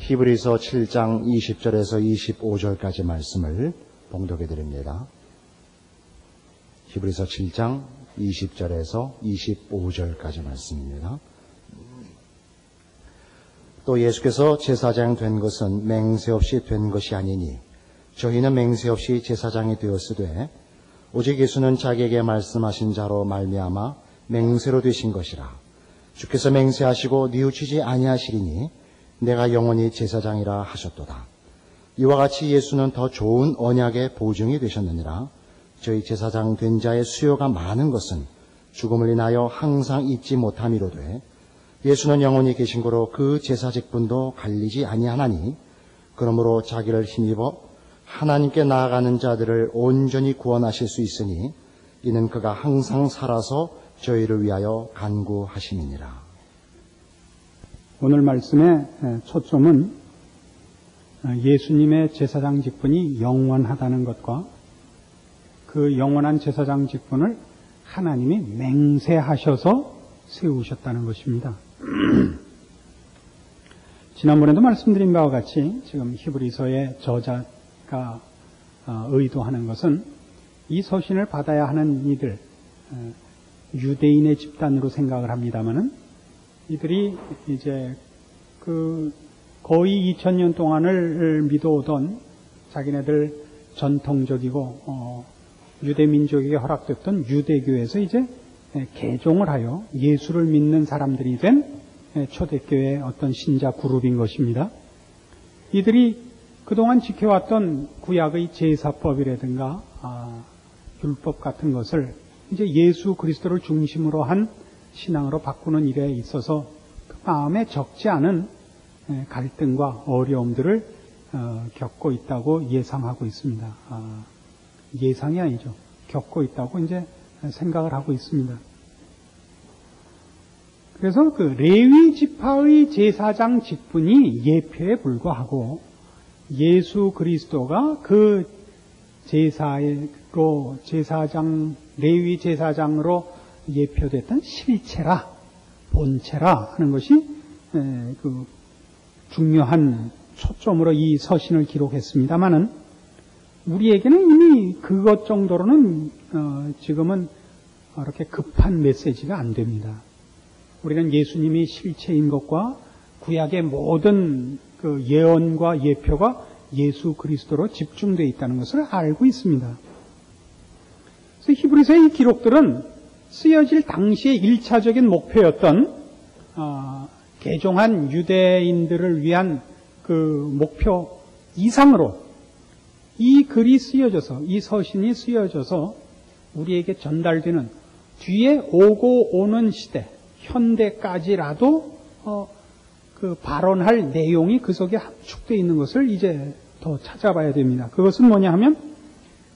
히브리서 7장 20절에서 25절까지 말씀을 봉독해 드립니다. 히브리서 7장 20절에서 25절까지 말씀입니다. 또 예수께서 제사장 된 것은 맹세 없이 된 것이 아니니 저희는 맹세 없이 제사장이 되었으되 오직 예수는 자기에게 말씀하신 자로 말미암아 맹세로 되신 것이라. 주께서 맹세하시고 뉘우치지 아니하시리니 내가 영원히 제사장이라 하셨도다. 이와 같이 예수는 더 좋은 언약의 보증이 되셨느니라. 저희 제사장 된 자의 수요가 많은 것은 죽음을 인하여 항상 잊지 못함이로되 예수는 영원히 계신 고로 그 제사 직분도 갈리지 아니하나니 그러므로 자기를 힘입어 하나님께 나아가는 자들을 온전히 구원하실 수 있으니 이는 그가 항상 살아서 저희를 위하여 간구하심이니라. 오늘 말씀의 초점은 예수님의 제사장 직분이 영원하다는 것과 그 영원한 제사장 직분을 하나님이 맹세하셔서 세우셨다는 것입니다. 지난번에도 말씀드린 바와 같이 지금 히브리서의 저자가 의도하는 것은 이 서신을 받아야 하는 이들, 유대인의 집단으로 생각을 합니다마는 이들이 이제 거의 2000년 동안을 믿어오던 자기네들 전통적이고 유대 민족에게 허락됐던 유대교에서 이제 개종을 하여 예수를 믿는 사람들이 된 초대교회의 어떤 신자 그룹인 것입니다. 이들이 그동안 지켜왔던 구약의 제사법이라든가 율법 같은 것을 이제 예수 그리스도를 중심으로 한 신앙으로 바꾸는 일에 있어서 그 마음에 적지 않은 갈등과 어려움들을 겪고 있다고 예상하고 있습니다. 예상이 아니죠. 겪고 있다고 이제 생각을 하고 있습니다. 그래서 그 레위 지파의 제사장 직분이 예표에 불과하고 예수 그리스도가 그 레위 제사장으로 예표됐던 실체라, 본체라 하는 것이 그 중요한 초점으로 이 서신을 기록했습니다마는 우리에게는 이미 그것 정도로는 지금은 그렇게 급한 메시지가 안 됩니다. 우리는 예수님이 실체인 것과 구약의 모든 그 예언과 예표가 예수 그리스도로 집중되어 있다는 것을 알고 있습니다. 그래서 히브리서의 이 기록들은 쓰여질 당시의 1차적인 목표였던 개종한 유대인들을 위한 그 목표 이상으로 이 글이 쓰여져서, 이 서신이 쓰여져서 우리에게 전달되는 뒤에 오고 오는 시대, 현대까지라도 그 발언할 내용이 그 속에 함축되어 있는 것을 이제 더 찾아봐야 됩니다. 그것은 뭐냐 하면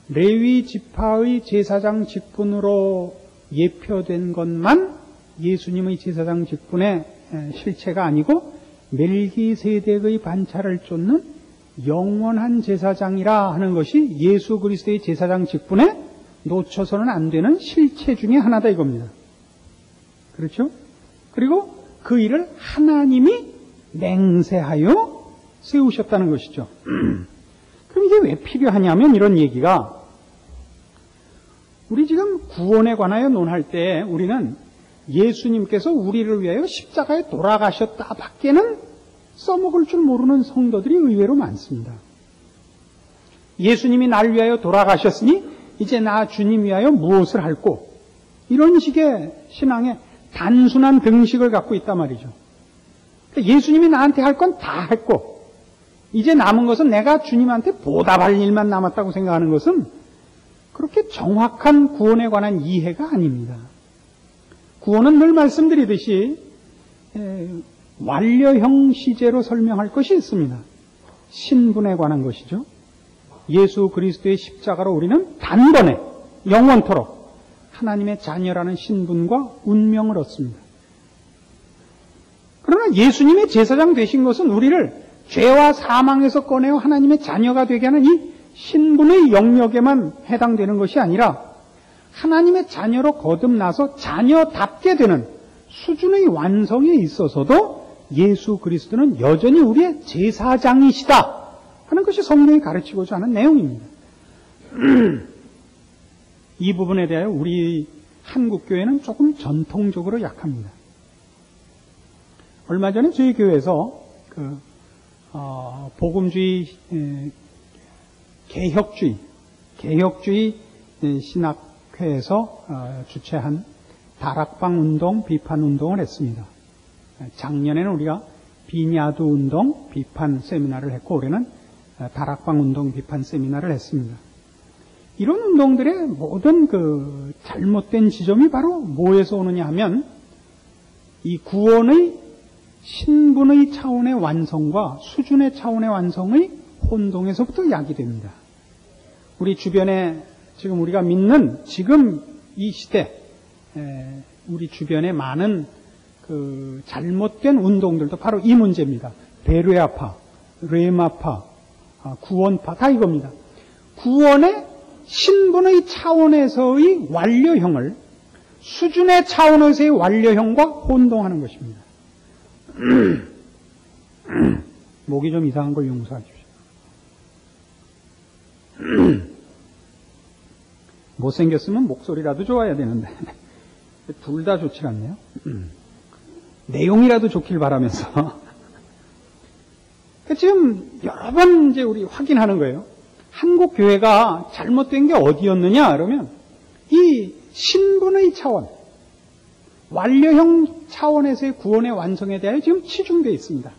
레위 지파의 제사장 직분으로 예표된 것만 예수님의 제사장 직분의 실체가 아니고 멜기세덱의 반차를 쫓는 영원한 제사장이라 하는 것이 예수 그리스도의 제사장 직분에 놓쳐서는 안 되는 실체 중에 하나다 이겁니다. 그렇죠? 그리고 그 일을 하나님이 맹세하여 세우셨다는 것이죠. 그럼 이게 왜 필요하냐면 이런 얘기가 우리 지금 구원에 관하여 논할 때 우리는 예수님께서 우리를 위하여 십자가에 돌아가셨다 밖에는 써먹을 줄 모르는 성도들이 의외로 많습니다. 예수님이 나를 위하여 돌아가셨으니 이제 나 주님 위하여 무엇을 할꼬? 이런 식의 신앙에 단순한 등식을 갖고 있단 말이죠. 예수님이 나한테 할 건 다 했고 이제 남은 것은 내가 주님한테 보답할 일만 남았다고 생각하는 것은 그렇게 정확한 구원에 관한 이해가 아닙니다. 구원은 늘 말씀드리듯이 완료형 시제로 설명할 것이 있습니다. 신분에 관한 것이죠. 예수 그리스도의 십자가로 우리는 단번에 영원토록 하나님의 자녀라는 신분과 운명을 얻습니다. 그러나 예수님의 제사장 되신 것은 우리를 죄와 사망에서 꺼내어 하나님의 자녀가 되게 하는 이 신분의 영역에만 해당되는 것이 아니라 하나님의 자녀로 거듭나서 자녀답게 되는 수준의 완성에 있어서도 예수 그리스도는 여전히 우리의 제사장이시다 하는 것이 성경이 가르치고자 하는 내용입니다. 이 부분에 대하여 우리 한국교회는 조금 전통적으로 약합니다. 얼마 전에 저희 교회에서 복음주의 개혁주의 신학회에서 주최한 다락방 운동, 비판 운동을 했습니다. 작년에는 우리가 비냐두 운동, 비판 세미나를 했고 올해는 다락방 운동, 비판 세미나를 했습니다. 이런 운동들의 모든 잘못된 지점이 바로 뭐에서 오느냐 하면 이 구원의 신분의 차원의 완성과 수준의 차원의 완성의 혼동에서부터 야기됩니다. 우리 주변에 지금 우리가 믿는 지금 이 시대 우리 주변에 많은 잘못된 운동들도 바로 이 문제입니다. 베르야파, 레마파, 구원파 다 이겁니다. 구원의 신분의 차원에서의 완료형을 수준의 차원에서의 완료형과 혼동하는 것입니다. 목이 좀 이상한 걸 용서해 주십시오. 못생겼으면 목소리라도 좋아야 되는데 둘 다 좋지 않네요. 내용이라도 좋길 바라면서 지금 여러 번 이제 우리 확인하는 거예요. 한국 교회가 잘못된 게 어디였느냐 그러면 이 신분의 차원, 완료형 차원에서의 구원의 완성에 대해 지금 치중되어 있습니다.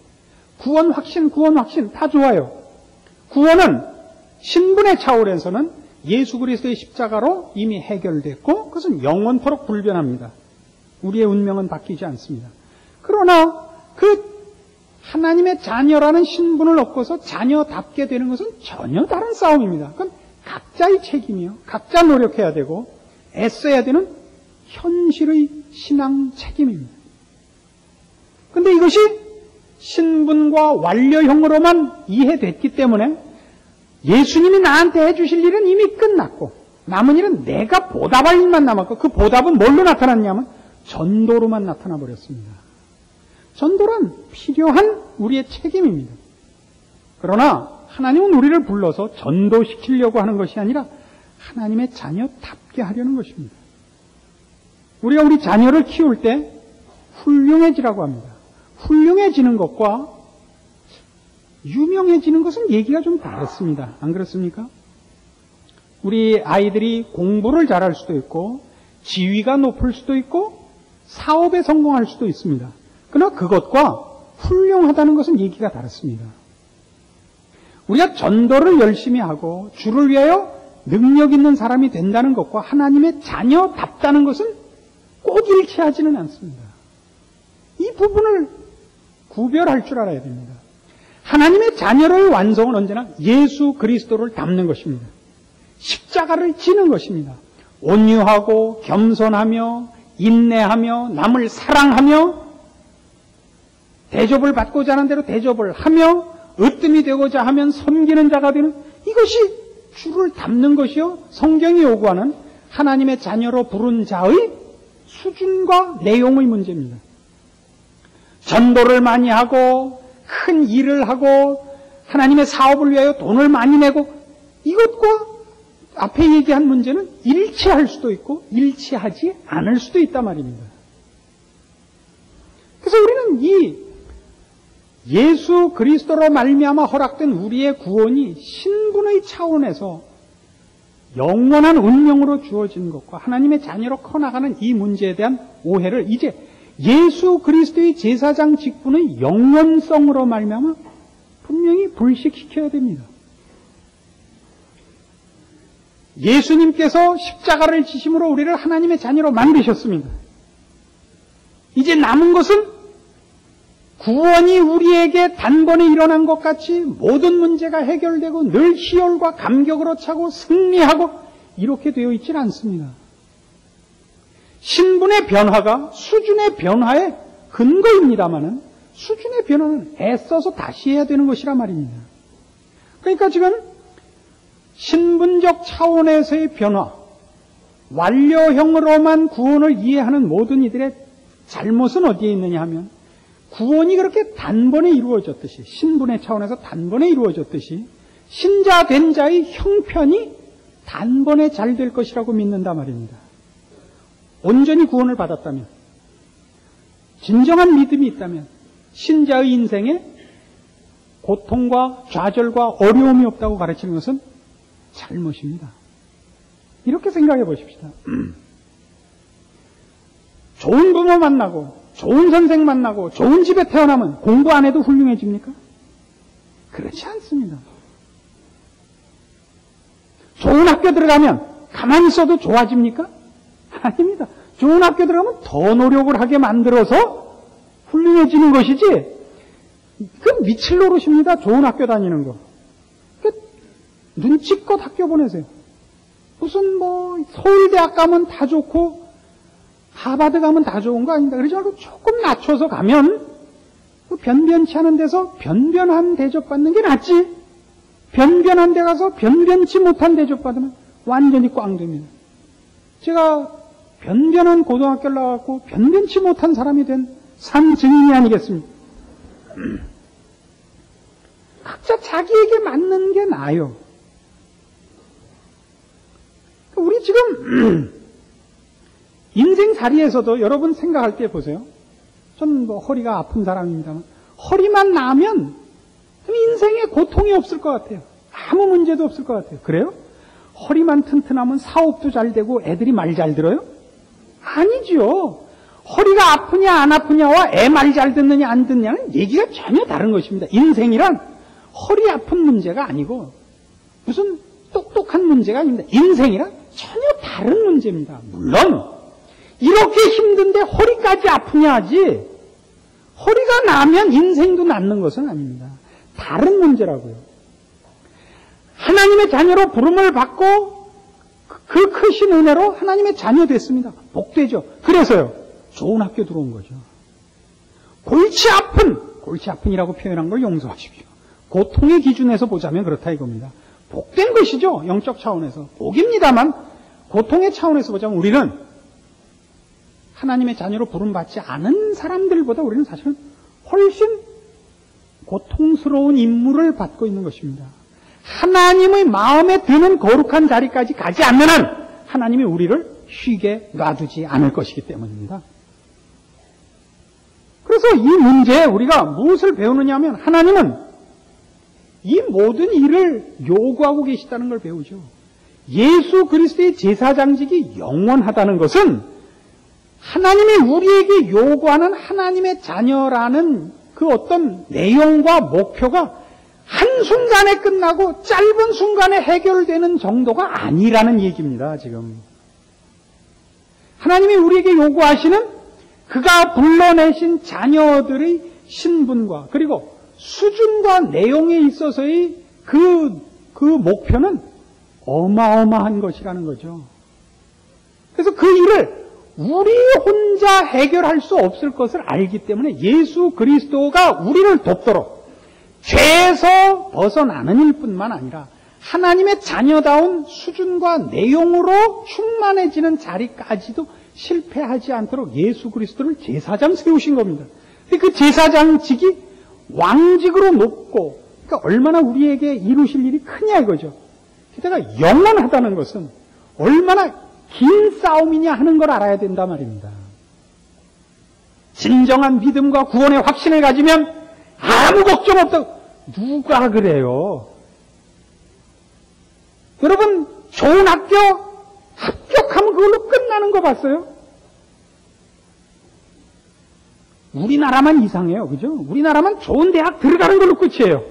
구원 확신 다 좋아요. 구원은 신분의 차원에서는 예수 그리스도의 십자가로 이미 해결됐고 그것은 영원토록 불변합니다. 우리의 운명은 바뀌지 않습니다. 그러나 하나님의 자녀라는 신분을 얻고서 자녀답게 되는 것은 전혀 다른 싸움입니다. 그건 각자의 책임이요. 각자 노력해야 되고 애써야 되는 현실의 신앙 책임입니다. 그런데 이것이 신분과 완료형으로만 이해됐기 때문에 예수님이 나한테 해주실 일은 이미 끝났고 남은 일은 내가 보답할 일만 남았고 그 보답은 뭘로 나타났냐면 전도로만 나타나 버렸습니다. 전도란 필요한 우리의 책임입니다. 그러나 하나님은 우리를 불러서 전도시키려고 하는 것이 아니라 하나님의 자녀답게 하려는 것입니다. 우리가 우리 자녀를 키울 때 훌륭해지라고 합니다. 훌륭해지는 것과 유명해지는 것은 얘기가 좀 다릅니다. 안 그렇습니까? 우리 아이들이 공부를 잘할 수도 있고 지위가 높을 수도 있고 사업에 성공할 수도 있습니다. 그러나 그것과 훌륭하다는 것은 얘기가 다릅니다. 우리가 전도를 열심히 하고 주를 위하여 능력 있는 사람이 된다는 것과 하나님의 자녀답다는 것은 꼭 일치하지는 않습니다. 이 부분을 구별할 줄 알아야 됩니다. 하나님의 자녀의 완성은 언제나 예수 그리스도를 닮는 것입니다. 십자가를 지는 것입니다. 온유하고 겸손하며 인내하며 남을 사랑하며 대접을 받고자 하는 대로 대접을 하며 으뜸이 되고자 하면 섬기는 자가 되는 이것이 주를 닮는 것이요 성경이 요구하는 하나님의 자녀로 부른 자의 수준과 내용의 문제입니다. 전도를 많이 하고 큰 일을 하고 하나님의 사업을 위하여 돈을 많이 내고 이것과 앞에 얘기한 문제는 일치할 수도 있고 일치하지 않을 수도 있단 말입니다. 그래서 우리는 이 예수 그리스도로 말미암아 허락된 우리의 구원이 신분의 차원에서 영원한 운명으로 주어진 것과 하나님의 자녀로 커나가는 이 문제에 대한 오해를 이제 예수 그리스도의 제사장 직분의 영원성으로 말미암아 분명히 불식시켜야 됩니다. 예수님께서 십자가를 지심으로 우리를 하나님의 자녀로 만드셨습니다. 이제 남은 것은 구원이 우리에게 단번에 일어난 것 같이 모든 문제가 해결되고 늘 희열과 감격으로 차고 승리하고 이렇게 되어 있지는 않습니다. 신분의 변화가 수준의 변화의 근거입니다마는 수준의 변화는 애써서 다시 해야 되는 것이란 말입니다. 그러니까 지금 신분적 차원에서의 변화, 완료형으로만 구원을 이해하는 모든 이들의 잘못은 어디에 있느냐 하면 구원이 그렇게 단번에 이루어졌듯이, 신분의 차원에서 단번에 이루어졌듯이 신자 된 자의 형편이 단번에 잘 될 것이라고 믿는다 말입니다. 온전히 구원을 받았다면, 진정한 믿음이 있다면 신자의 인생에 고통과 좌절과 어려움이 없다고 가르치는 것은 잘못입니다. 이렇게 생각해 보십시다. 좋은 부모 만나고 좋은 선생 만나고 좋은 집에 태어나면 공부 안 해도 훌륭해집니까? 그렇지 않습니다. 좋은 학교 들어가면 가만히 있어도 좋아집니까? 아닙니다. 좋은 학교 들어가면 더 노력을 하게 만들어서 훌륭해지는 것이지, 그 미칠 노릇입니다. 좋은 학교 다니는 거. 눈치껏 학교 보내세요. 무슨 서울대학 가면 다 좋고 하버드 가면 다 좋은 거 아닙니다. 그러지 말고 조금 낮춰서 가면 변변치 않은 데서 변변한 대접 받는 게 낫지. 변변한 데 가서 변변치 못한 대접 받으면 완전히 꽝 됩니다. 제가 변변한 고등학교를 나왔고 변변치 못한 사람이 된 산 증인이 아니겠습니까? 각자 자기에게 맞는 게 나아요. 우리 지금 인생살이에서도 여러분 생각할 때 보세요. 전 허리가 아픈 사람입니다만 허리만 나면 인생에 고통이 없을 것 같아요. 아무 문제도 없을 것 같아요. 그래요? 허리만 튼튼하면 사업도 잘 되고 애들이 말 잘 들어요? 아니죠. 허리가 아프냐 안 아프냐와 애 말 잘 듣느냐 안 듣느냐는 얘기가 전혀 다른 것입니다. 인생이란 허리 아픈 문제가 아니고 무슨 똑똑한 문제가 아닙니다. 인생이란 전혀 다른 문제입니다. 물론 이렇게 힘든데 허리까지 아프냐 하지, 허리가 나면 인생도 낫는 것은 아닙니다. 다른 문제라고요. 하나님의 자녀로 부름을 받고 그 크신 은혜로 하나님의 자녀 됐습니다. 복되죠. 그래서요, 좋은 학교 들어온 거죠. 골치 아픈이라고 표현한 걸 용서하십시오. 고통의 기준에서 보자면 그렇다 이겁니다. 복된 것이죠. 영적 차원에서. 복입니다만 고통의 차원에서 보자면 우리는 하나님의 자녀로 부름받지 않은 사람들보다 우리는 사실은 훨씬 고통스러운 임무를 받고 있는 것입니다. 하나님의 마음에 드는 거룩한 자리까지 가지 않는 한 하나님이 우리를 쉬게 놔두지 않을 것이기 때문입니다. 그래서 이 문제에 우리가 무엇을 배우느냐 하면 하나님은 이 모든 일을 요구하고 계시다는 걸 배우죠. 예수 그리스도의 제사장직이 영원하다는 것은 하나님이 우리에게 요구하는 하나님의 자녀라는 그 어떤 내용과 목표가 한순간에 끝나고 짧은 순간에 해결되는 정도가 아니라는 얘기입니다, 지금. 하나님이 우리에게 요구하시는 그가 불러내신 자녀들의 신분과 그리고 수준과 내용에 있어서의 그 목표는 어마어마한 것이라는 거죠. 그래서 그 일을 우리 혼자 해결할 수 없을 것을 알기 때문에 예수 그리스도가 우리를 돕도록 죄에서 벗어나는 일뿐만 아니라 하나님의 자녀다운 수준과 내용으로 충만해지는 자리까지도 실패하지 않도록 예수 그리스도를 제사장 세우신 겁니다. 그 제사장직이 왕직으로 높고, 그러니까 얼마나 우리에게 이루실 일이 크냐 이거죠. 게다가 영원하다는 것은 얼마나 긴 싸움이냐 하는 걸 알아야 된단 말입니다. 진정한 믿음과 구원의 확신을 가지면 아무 걱정 없다고. 누가 그래요? 여러분, 좋은 학교 합격하면 그걸로 끝나는 거 봤어요? 우리나라만 이상해요. 그죠? 우리나라만 좋은 대학 들어가는 걸로 끝이에요.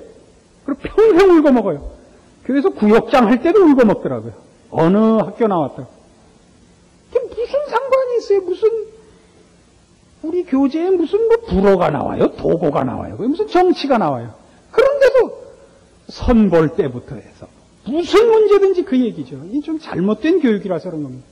그리고 평생 울고 먹어요. 교회에서 구역장 할 때도 울고 먹더라고요. 어느 학교 나왔다고. 이게 무슨 상관이 있어요? 무슨, 우리 교재에 무슨 불어가 나와요? 도고가 나와요? 무슨 정치가 나와요? 그런데도 선 볼 때부터 해서 무슨 문제든지 그 얘기죠. 이게 좀 잘못된 교육이라서 그런 겁니다.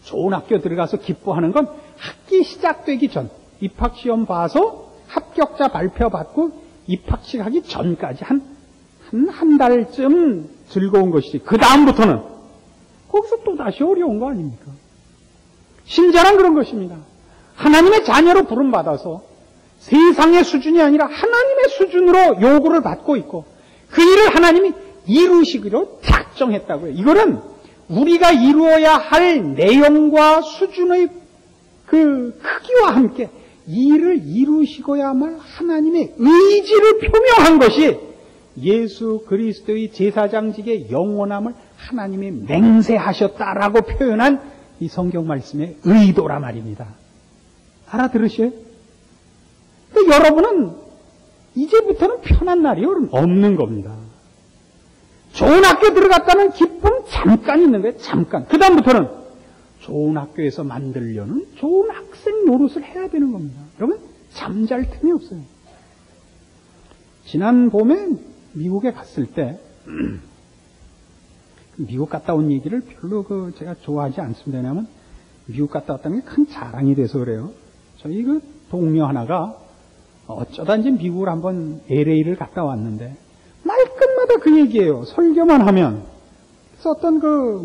좋은 학교 들어가서 기뻐하는 건 학기 시작되기 전, 입학시험 봐서 합격자 발표받고 입학식 하기 전까지 한 달쯤 즐거운 것이지. 그 다음부터는 거기서 또 다시 어려운 거 아닙니까? 신자란 그런 것입니다. 하나님의 자녀로 부름받아서 세상의 수준이 아니라 하나님의 수준으로 요구를 받고 있고 그 일을 하나님이 이루시기로 작정했다고요. 이거는 우리가 이루어야 할 내용과 수준의 그 크기와 함께 이 일을 이루시고야만 하나님의 의지를 표명한 것이 예수 그리스도의 제사장직의 영원함을 하나님이 맹세하셨다라고 표현한 이 성경 말씀의 의도라 말입니다. 알아들으셔요? 여러분은 이제부터는 편한 날이 없는 겁니다. 좋은 학교 들어갔다는 기쁨 잠깐 있는 거예요. 잠깐. 그 다음부터는 좋은 학교에서 만들려는 좋은 학생 노릇을 해야 되는 겁니다. 여러분 잠잘 틈이 없어요. 지난 봄에 미국에 갔을 때 미국 갔다 온 얘기를 별로 제가 좋아하지 않습니다. 왜냐하면 미국 갔다 왔다는 게 큰 자랑이 돼서 그래요. 저희 동료 하나가 어쩌다 이제 미국을 한번 LA를 갔다 왔는데 말끝마다 그 얘기예요. 설교만 하면. 그래서 어떤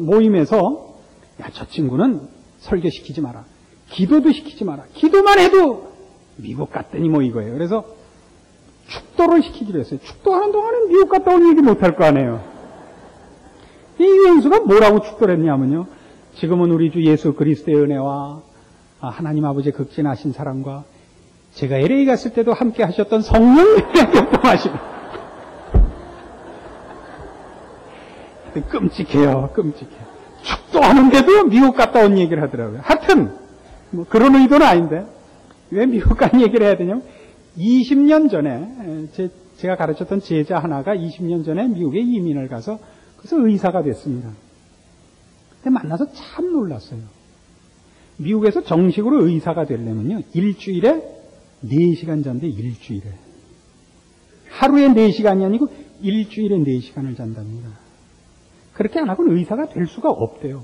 모임에서 야, 저 친구는 설교시키지 마라. 기도도 시키지 마라. 기도만 해도 미국 갔더니 이거예요. 그래서 축도를 시키기로 했어요. 축도하는 동안은 미국 갔다 온 얘기 못할 거 아니에요. 이 유행수가 뭐라고 축도를 했냐면요. 지금은 우리 주 예수 그리스도의 은혜와 하나님 아버지의 극진하신 사랑과 제가 LA 갔을 때도 함께 하셨던 성령님의 교통하시고 끔찍해요. 끔찍해요. 축도하는데도 미국 갔다 온 얘기를 하더라고요. 하여튼 그런 의도는 아닌데 왜 미국 간 얘기를 해야 되냐면 20년 전에 제가 가르쳤던 제자 하나가 20년 전에 미국에 이민을 가서 그래서 의사가 됐습니다. 근데 만나서 참 놀랐어요. 미국에서 정식으로 의사가 되려면요. 일주일에 4시간 잔대 일주일에. 하루에 4시간이 아니고 일주일에 4시간을 잔답니다. 그렇게 안 하고는 의사가 될 수가 없대요.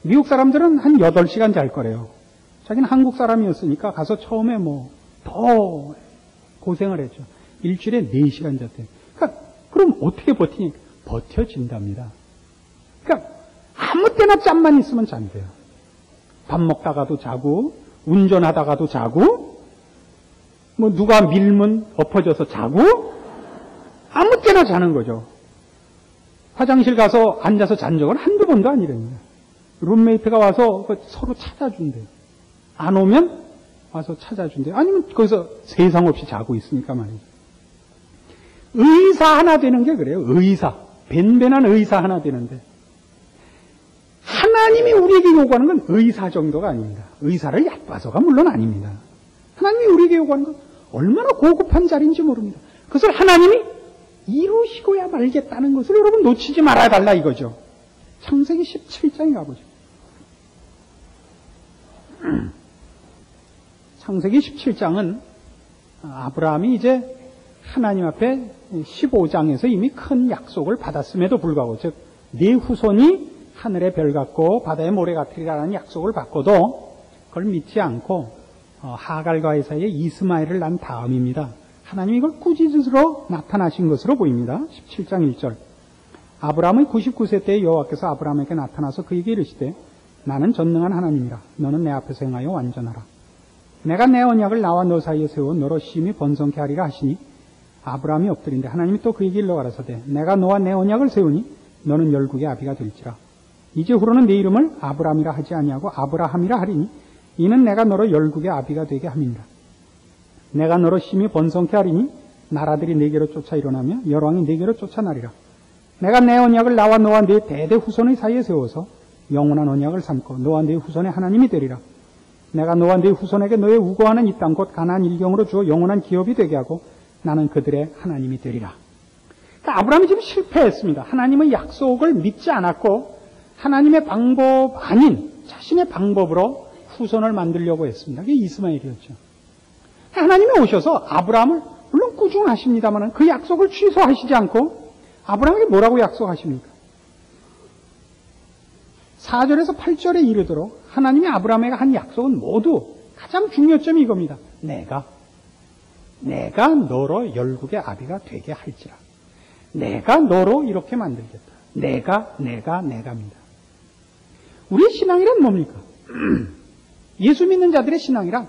미국 사람들은 한 8시간 잘 거래요. 자기는 한국 사람이었으니까 가서 처음에 더 고생을 했죠. 일주일에 4시간 잤대요. 그러니까 그럼 어떻게 버티니? 버텨진답니다. 그러니까 아무 때나 짬만 있으면 잔대요. 밥 먹다가도 자고 운전하다가도 자고 누가 밀면 엎어져서 자고 아무 때나 자는 거죠. 화장실 가서 앉아서 잔 적은 한두 번도 아니랍니다. 룸메이트가 와서 서로 찾아준대요. 안 오면 와서 찾아준대요. 아니면 거기서 세상 없이 자고 있으니까 말이죠. 의사 하나 되는 게 그래요. 의사. 벤벤한 의사 하나 되는데 하나님이 우리에게 요구하는 건 의사 정도가 아닙니다. 의사를 얕봐서가 물론 아닙니다. 하나님이 우리에게 요구하는 건 얼마나 고급한 자리인지 모릅니다. 그것을 하나님이 이루시고야 말겠다는 것을 여러분 놓치지 말아야 달라 이거죠. 창세기 17장에 가보죠. 창세기 17장은 아브라함이 이제 하나님 앞에 15장에서 이미 큰 약속을 받았음에도 불구하고 즉 네 후손이 하늘의 별 같고 바다의 모래 같으리라는 약속을 받고도 그걸 믿지 않고 하갈과 사이에 이스마엘을 낳은 다음입니다. 하나님이 이걸 꾸짖으러 나타나신 것으로 보입니다. 17장 1절 아브라함의 99세 때에 여호와께서 아브라함에게 나타나서 그에게 이르시되 나는 전능한 하나님이라 너는 내 앞에서 행하여 완전하라. 내가 내 언약을 나와 너 사이에 세워 너로 심히 번성케 하리라 하시니 아브라함이 엎드린데 하나님이 또 그에게 일러 가라사대 내가 너와 내 언약을 세우니 너는 열국의 아비가 될지라. 이제 후로는 내 이름을 아브라함이라 하지 아니하고 아브라함이라 하리니 이는 내가 너로 열국의 아비가 되게 함이니라. 내가 너로 심히 번성케 하리니 나라들이 네게로 쫓아 일어나며 열왕이 네게로 쫓아나리라. 내가 내 언약을 나와 너와 네 대대 후손의 사이에 세워서 영원한 언약을 삼고 너와 네 후손의 하나님이 되리라. 내가 너와 네 후손에게 너의 우거하는 이 땅 곧 가나안 일경으로 주어 영원한 기업이 되게 하고 나는 그들의 하나님이 되리라. 그러니까 아브라함이 지금 실패했습니다. 하나님의 약속을 믿지 않았고 하나님의 방법 아닌 자신의 방법으로 후손을 만들려고 했습니다. 그게 이스마엘이었죠. 하나님이 오셔서 아브라함을 물론 꾸중하십니다만 그 약속을 취소하시지 않고 아브라함에게 뭐라고 약속하십니까? 4절에서 8절에 이르도록 하나님이 아브라함에게 한 약속은 모두 가장 중요점이 이겁니다. 내가 너로 열국의 아비가 되게 할지라. 내가 너로 이렇게 만들겠다. 내가입니다. 우리의 신앙이란 뭡니까? 예수 믿는 자들의 신앙이란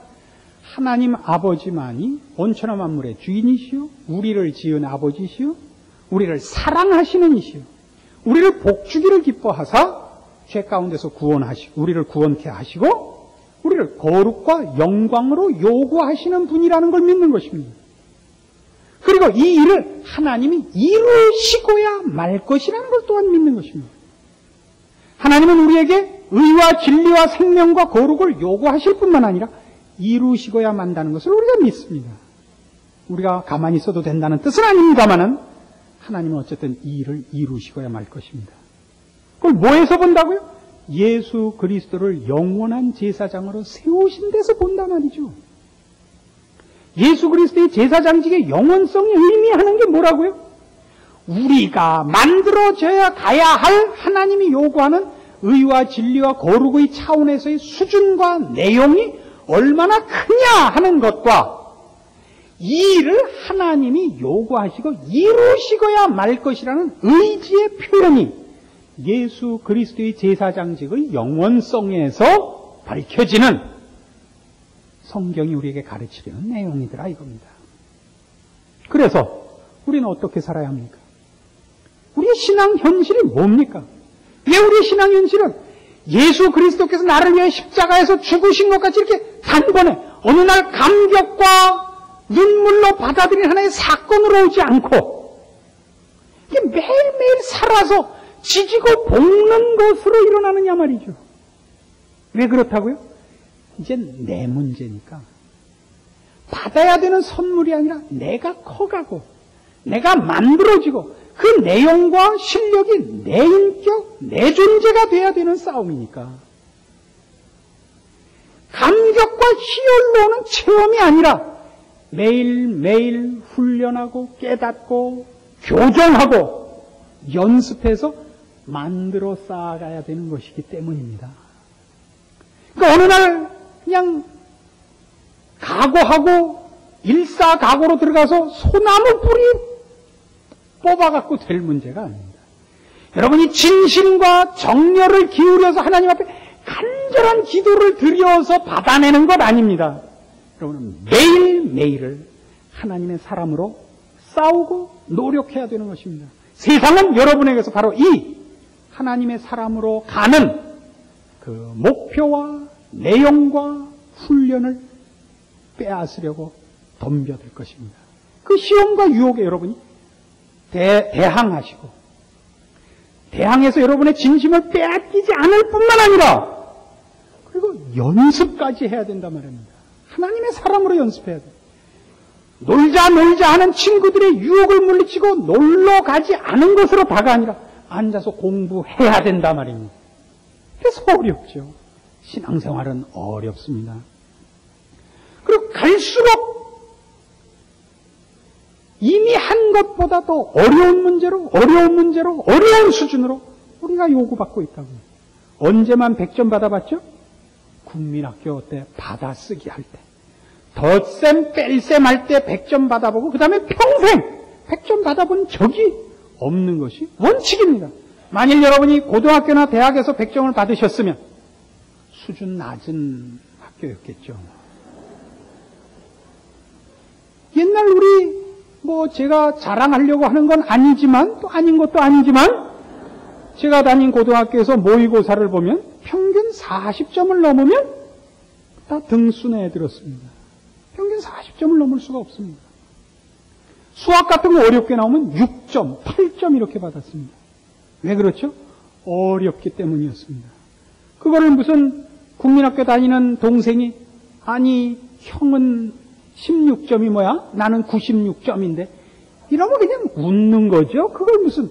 하나님 아버지만이 온천하 만물의 주인이시오, 우리를 지은 아버지시오, 우리를 사랑하시는 이시오, 우리를 복주기를 기뻐하사 죄 가운데서 구원하시고 우리를 구원케 하시고 우리를 거룩과 영광으로 요구하시는 분이라는 걸 믿는 것입니다. 그리고 이 일을 하나님이 이루시고야 말 것이라는 걸 또한 믿는 것입니다. 하나님은 우리에게 의와 진리와 생명과 거룩을 요구하실 뿐만 아니라 이루시고야 만다는 것을 우리가 믿습니다. 우리가 가만히 있어도 된다는 뜻은 아닙니다만은 하나님은 어쨌든 이 일을 이루시고야 말 것입니다. 그걸 뭐에서 본다고요? 예수 그리스도를 영원한 제사장으로 세우신 데서 본단 말이죠. 예수 그리스도의 제사장직의 영원성이 의미하는 게 뭐라고요? 우리가 만들어져야 가야 할 하나님이 요구하는 의와 진리와 거룩의 차원에서의 수준과 내용이 얼마나 크냐 하는 것과 이 일을 하나님이 요구하시고 이루시고야 말 것이라는 의지의 표현이 예수 그리스도의 제사장직의 영원성에서 밝혀지는 성경이 우리에게 가르치려는 내용이더라 이겁니다. 그래서 우리는 어떻게 살아야 합니까? 우리의 신앙 현실이 뭡니까? 왜 우리의 신앙 현실은 예수 그리스도께서 나를 위해 십자가에서 죽으신 것 같이 이렇게 단번에 어느 날 감격과 눈물로 받아들인 하나의 사건으로 오지 않고 이게 매일매일 살아서 지지고 볶는 것으로 일어나느냐 말이죠. 왜 그렇다고요? 이젠 내 문제니까 받아야 되는 선물이 아니라 내가 커가고 내가 만들어지고 그 내용과 실력이 내 인격, 내 존재가 돼야 되는 싸움이니까 감격과 희열로 오는 체험이 아니라 매일매일 훈련하고 깨닫고 교정하고 연습해서 만들어 쌓아가야 되는 것이기 때문입니다. 그러니까 어느 날 그냥 각오하고 일사각오로 들어가서 소나무 뿌리 뽑아갖고 될 문제가 아닙니다. 여러분이 진심과 정열을 기울여서 하나님 앞에 간절한 기도를 드려서 받아내는 것 아닙니다. 여러분은 매일매일을 하나님의 사람으로 싸우고 노력해야 되는 것입니다. 세상은 여러분에게서 바로 이 하나님의 사람으로 가는 그 목표와 내용과 훈련을 빼앗으려고 덤벼들 것입니다. 그 시험과 유혹에 여러분이 대항하시고 대항해서 여러분의 진심을 빼앗기지 않을 뿐만 아니라 그리고 연습까지 해야 된단 말입니다. 하나님의 사람으로 연습해야 돼요. 놀자 하는 친구들의 유혹을 물리치고 놀러 가지 않은 것으로 다가 아니라 앉아서 공부해야 된단 말입니다. 그래서 어렵죠. 신앙생활은 어렵습니다. 그리고 갈수록 이미 한 것보다 더 어려운 문제로 어려운 수준으로 우리가 요구받고 있다고요. 언제만 100점 받아봤죠? 국민학교 때 받아쓰기 할 때. 덧셈 뺄셈 할 때 100점 받아보고 그 다음에 평생 100점 받아본 적이 없는 것이 원칙입니다. 만일 여러분이 고등학교나 대학에서 100점을 받으셨으면 수준 낮은 학교였겠죠. 옛날 우리 제가 자랑하려고 하는 건 아니지만 또 아닌 것도 아니지만 제가 다닌 고등학교에서 모의고사를 보면 평균 40점을 넘으면 다 등수내에 들었습니다. 평균 40점을 넘을 수가 없습니다. 수학 같은 거 어렵게 나오면 6점, 8점 이렇게 받았습니다. 왜 그렇죠? 어렵기 때문이었습니다. 그거를 무슨 국민학교 다니는 동생이 아니 형은 16점이 뭐야? 나는 96점인데 이러면 그냥 웃는 거죠. 그걸 무슨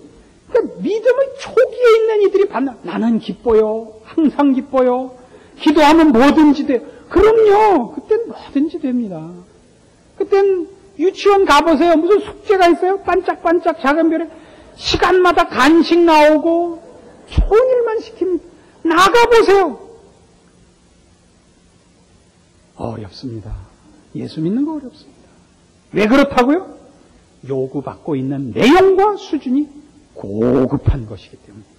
그러니까 믿음의 초기에 있는 이들이 나는 기뻐요. 항상 기뻐요. 기도하면 뭐든지 돼요. 그럼요. 그땐 뭐든지 됩니다. 그땐 유치원 가보세요. 무슨 숙제가 있어요? 반짝반짝 작은 별에 시간마다 간식 나오고 초일만 시킵니다. 나가보세요. 어렵습니다. 예수 믿는 거 어렵습니다. 왜 그렇다고요? 요구받고 있는 내용과 수준이 고급한 것이기 때문입니다.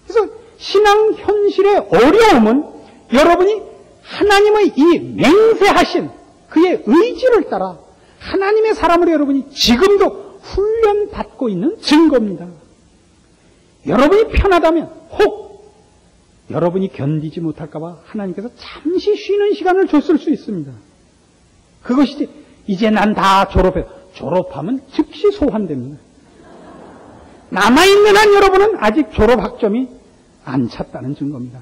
그래서 신앙 현실의 어려움은 여러분이 하나님의 이 맹세하신 그의 의지를 따라 하나님의 사람으로 여러분이 지금도 훈련받고 있는 증거입니다. 여러분이 편하다면 혹 여러분이 견디지 못할까봐 하나님께서 잠시 쉬는 시간을 줬을 수 있습니다. 그것이 이제 난 다 졸업하면 즉시 소환됩니다. 남아있는 한 여러분은 아직 졸업 학점이 안 찼다는 증거입니다.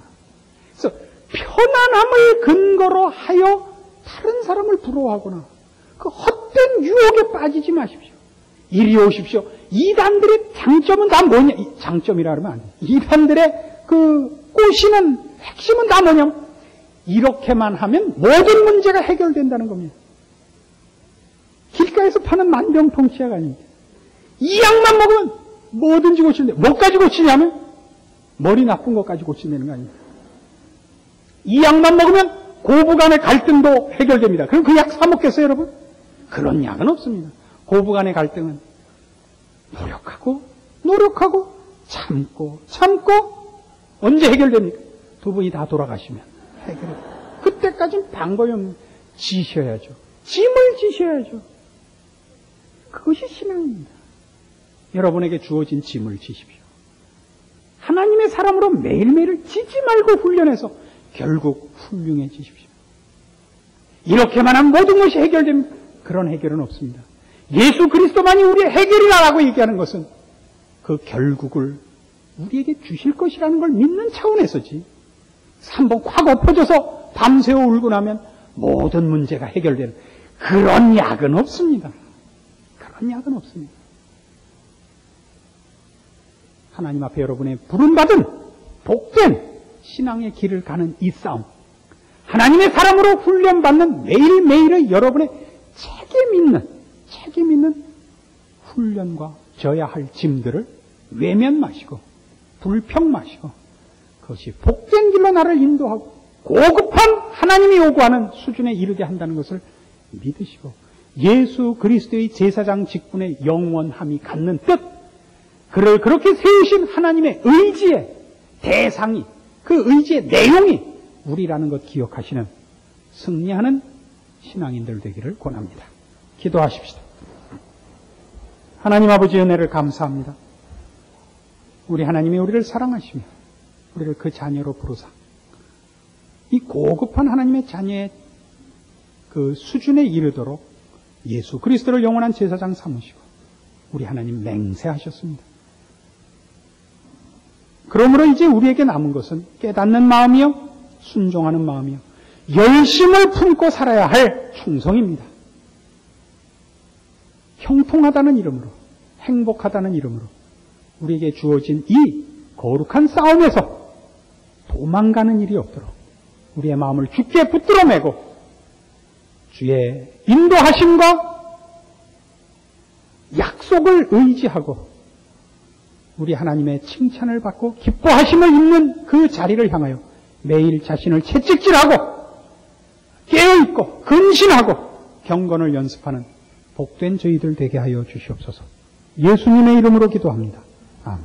그래서 편안함을 근거로 하여 다른 사람을 부러워하거나 그 헛된 유혹에 빠지지 마십시오. 이리 오십시오. 이단들의 장점은 다 뭐냐? 장점이라 하면 안 돼요. 이단들의 그 꼬시는 핵심은 다 뭐냐면 이렇게만 하면 모든 문제가 해결된다는 겁니다. 길가에서 파는 만병통치약 아닙니다. 이 약만 먹으면 뭐든지 고치는데 뭐까지 고치냐면 머리 나쁜 것까지 고친다는 거 아닙니까? 이 약만 먹으면 고부간의 갈등도 해결됩니다. 그럼 그 약 사 먹겠어요, 여러분? 그런 약은 없습니다. 고부간의 갈등은 노력하고 참고 언제 해결됩니까? 두 분이 다 돌아가시면 해결해요. 그때까지는 방법이 없는 지셔야죠. 짐을 지셔야죠. 그것이 신앙입니다. 여러분에게 주어진 짐을 지십시오. 하나님의 사람으로 매일매일 지지 말고 훈련해서 결국 훌륭해지십시오. 이렇게만 하면 모든 것이 해결됩니다. 그런 해결은 없습니다. 예수 그리스도만이 우리의 해결이라고 얘기하는 것은 그 결국을 우리에게 주실 것이라는 걸 믿는 차원에서지. 한번 콱 엎어져서 밤새워 울고 나면 모든 문제가 해결되는 그런 약은 없습니다. 그런 약은 없습니다. 하나님 앞에 여러분의 부름받은 복된 신앙의 길을 가는 이 싸움, 하나님의 사람으로 훈련받는 매일매일의 여러분의 책임 있는 훈련과 져야 할 짐들을 외면 마시고 불평 마시고 그것이 복된 길로 나를 인도하고 고급한 하나님이 요구하는 수준에 이르게 한다는 것을 믿으시고 예수 그리스도의 제사장 직분의 영원함이 갖는 뜻, 그를 그렇게 세우신 하나님의 의지의 대상이, 그 의지의 내용이 우리라는 것 기억하시는 승리하는 신앙인들 되기를 권합니다. 기도하십시다. 하나님 아버지 은혜를 감사합니다. 우리 하나님이 우리를 사랑하시며 우리를 그 자녀로 부르사 이 고급한 하나님의 자녀의 그 수준에 이르도록 예수 그리스도를 영원한 제사장 삼으시고 우리 하나님 맹세하셨습니다. 그러므로 이제 우리에게 남은 것은 깨닫는 마음이요, 순종하는 마음이요, 열심을 품고 살아야 할 충성입니다. 형통하다는 이름으로, 행복하다는 이름으로 우리에게 주어진 이 거룩한 싸움에서 도망가는 일이 없도록 우리의 마음을 주께 붙들어 매고 주의 인도하심과 약속을 의지하고 우리 하나님의 칭찬을 받고 기뻐하심을 입는 그 자리를 향하여 매일 자신을 채찍질하고 깨어있고 근신하고 경건을 연습하는 복된 저희들 되게 하여 주시옵소서. 예수님의 이름으로 기도합니다. 아멘.